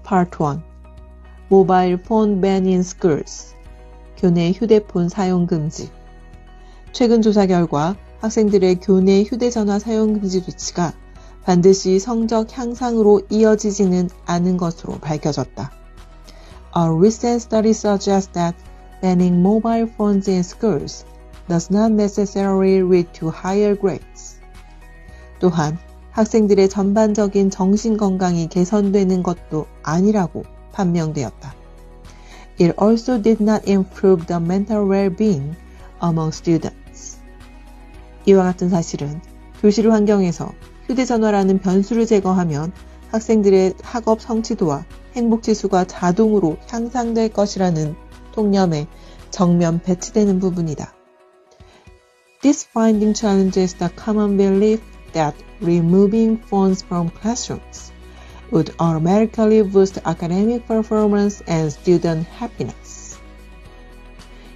Part 1. Mobile phone ban in schools. 교내 휴대폰 사용 금지. 최근 조사 결과 학생들의 교내 휴대전화 사용 금지 조치가 반드시 성적 향상으로 이어지지는 않은 것으로 밝혀졌다. A recent study suggests that banning mobile phones in schools does not necessarily lead to higher grades. 또한 학생들의 전반적인 정신 건강이 개선되는 것도 아니라고 판명되었다. It also did not improve the mental well-being among students. 이와 같은 사실은 교실 환경에서 휴대전화라는 변수를 제거하면 학생들의 학업 성취도와 행복지수가 자동으로 향상될 것이라는 통념에 정면 배치되는 부분이다. This finding challenges the common belief that removing phones from classrooms would automatically boost academic performance and student happiness.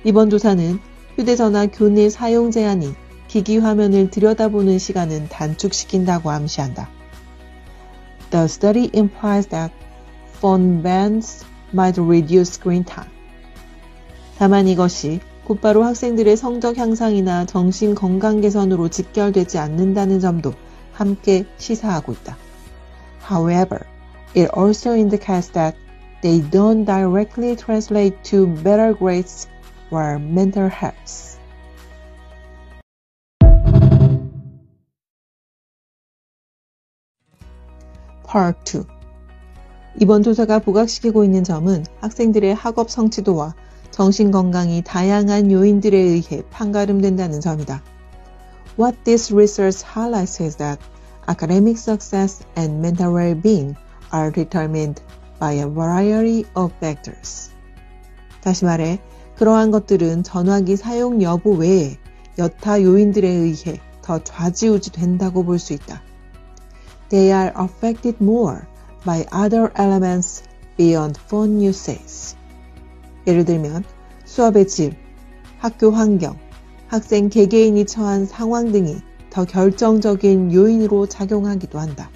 이번 조사는 휴대전화 교내 사용 제한이 기기 화면을 들여다보는 시간은 단축시킨다고 암시한다. The study implies that phone bans might reduce screen time. 다만 이것이 곧바로 학생들의 성적 향상이나 정신 건강 개선으로 직결되지 않는다는 점도 함께 시사하고 있다. However, it also indicates that they don't directly translate to better grades or mental health. Part 2. 이번 조사가 부각시키고 있는 점은 학생들의 학업 성취도와 정신건강이 다양한 요인들에 의해 판가름된다는 점이다. What this research highlights is that academic success and mental well-being are determined by a variety of factors. 다시 말해, 그러한 것들은 전화기 사용 여부 외에 여타 요인들에 의해 더 좌지우지된다고 볼 수 있다. They are affected more by other elements beyond phone usage. 예를 들면 수업의 질, 학교 환경, 학생 개개인이 처한 상황 등이 더 결정적인 요인으로 작용하기도 한다.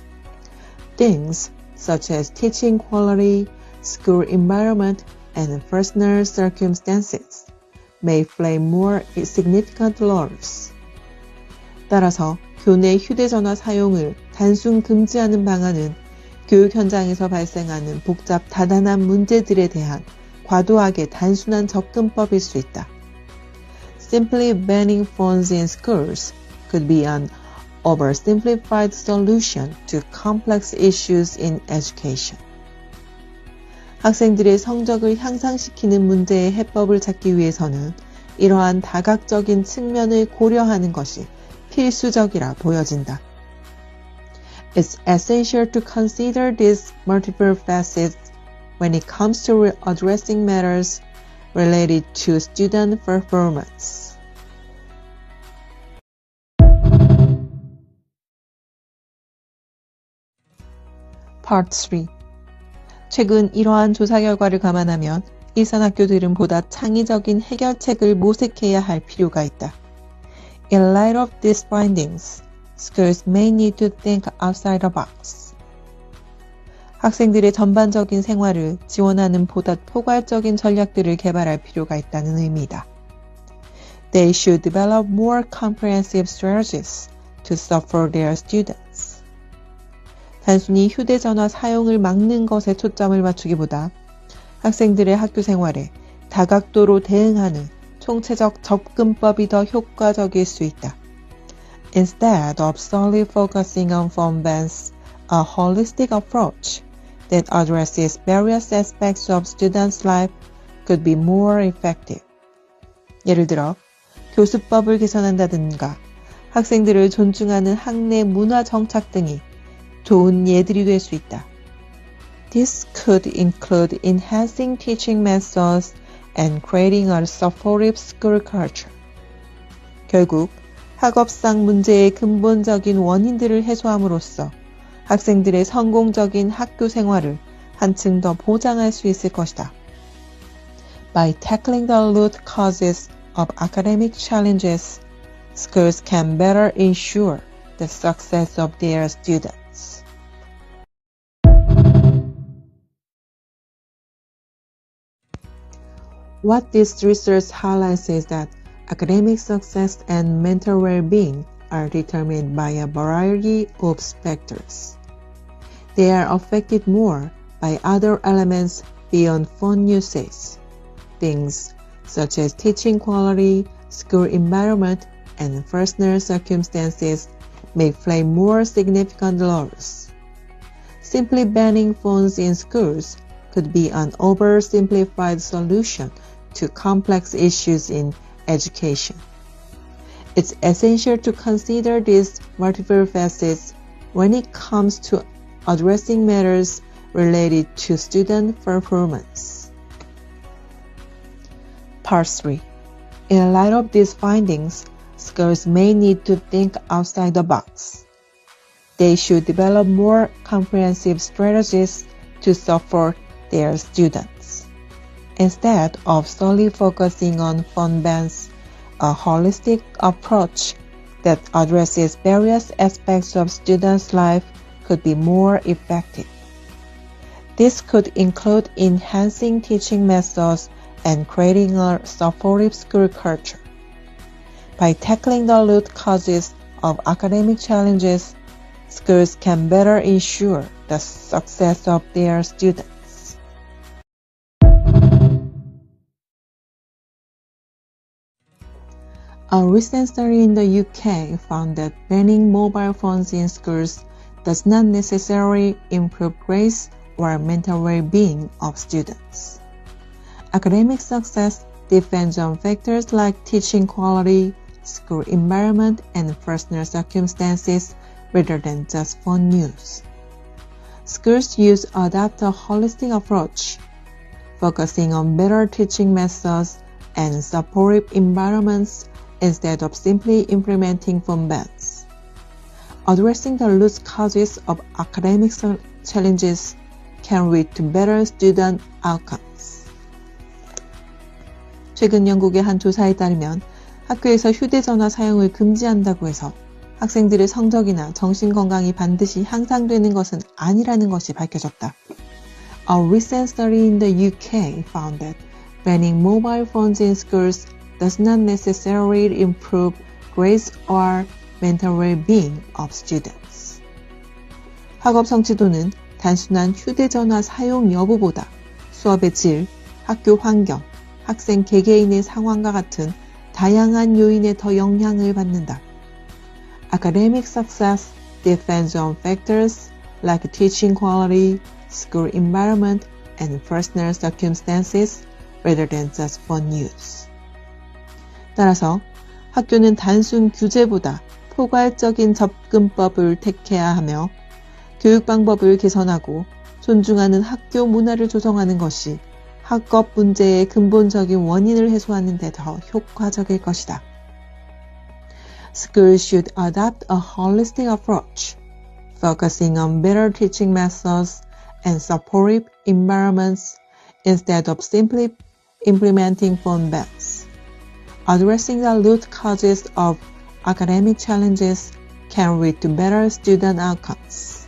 Things such as teaching quality, school environment, and personal circumstances may play more significant roles. 따라서 교내 휴대전화 사용을 단순 금지하는 방안은 교육 현장에서 발생하는 복잡 다단한 문제들에 대한 과도하게 단순한 접근법일 수 있다. Simply banning phones in schools could be an oversimplified solution to complex issues in education. 학생들의 성적을 향상시키는 문제의 해법을 찾기 위해서는 이러한 다각적인 측면을 고려하는 것이 필수적이라 보여진다. It's essential to consider these multiple facets when it comes to addressing matters related to student performance. Part 3. 최근 이러한 조사 결과를 감안하면 일선 학교들은 보다 창의적인 해결책을 모색해야 할 필요가 있다. In light of these findings, schools may need to think outside the box. 학생들의 전반적인 생활을 지원하는 보다 포괄적인 전략들을 개발할 필요가 있다는 의미이다. They should develop more comprehensive strategies to support their students. 단순히 휴대전화 사용을 막는 것에 초점을 맞추기보다 학생들의 학교 생활에 다각도로 대응하는 총체적 접근법이 더 효과적일 수 있다. Instead of solely focusing on phone bans, a holistic approach that addresses various aspects of students' life could be more effective. 예를 들어, 교수법을 개선한다든가 학생들을 존중하는 학내 문화 정착 등이 좋은 예들이 될 수 있다. This could include enhancing teaching methods and creating a supportive school culture. 결국 학업상 문제의 근본적인 원인들을 해소함으로써 학생들의 성공적인 학교 생활을 한층 더 보장할 수 있을 것이다. By tackling the root causes of academic challenges, schools can better ensure the success of their students. What this research highlights is that academic success and mental well-being are determined by a variety of factors. They are affected more by other elements beyond phone usage. Things such as teaching quality, school environment, and personal circumstances may play more significant roles. Simply banning phones in schools could be an oversimplified solution to complex issues in education. It's essential to consider these multiple facets when it comes to addressing matters related to student performance. Part 3. In light of these findings, schools may need to think outside the box. They should develop more comprehensive strategies to support their students. Instead of solely focusing on phone bans, a holistic approach that addresses various aspects of students' life could be more effective. This could include enhancing teaching methods and creating a supportive school culture. By tackling the root causes of academic challenges, schools can better ensure the success of their students. A recent study in the UK found that banning mobile phones in schools does not necessarily improve grades or mental well-being of students. Academic success depends on factors like teaching quality, school environment, and personal circumstances rather than just phone use. Schools should adopt a holistic approach, focusing on better teaching methods and supportive environments instead of simply implementing phone bans. Addressing the root causes of academic challenges can lead to better student outcomes. 최근 영국의 한 조사에 따르면 학교에서 휴대전화 사용을 금지한다고 해서 학생들의 성적이나 정신건강이 반드시 향상되는 것은 아니라는 것이 밝혀졌다. A recent study in the UK found that banning mobile phones in schools does not necessarily improve grades or mental well-being of students. 학업 성취도는 단순한 휴대전화 사용 여부보다 수업의 질, 학교 환경, 학생 개개인의 상황과 같은 다양한 요인에 더 영향을 받는다. Academic success depends on factors like teaching quality, school environment, and personal circumstances rather than just phone use. 따라서 학교는 단순 규제보다 포괄적인 접근법을 택해야 하며 교육 방법을 개선하고 존중하는 학교 문화를 조성하는 것이 학업 문제의 근본적인 원인을 해소하는 데 더 효과적일 것이다. Schools should adopt a holistic approach, focusing on better teaching methods and supportive environments instead of simply implementing phone bans. Addressing the root causes of academic challenges can lead to better student outcomes.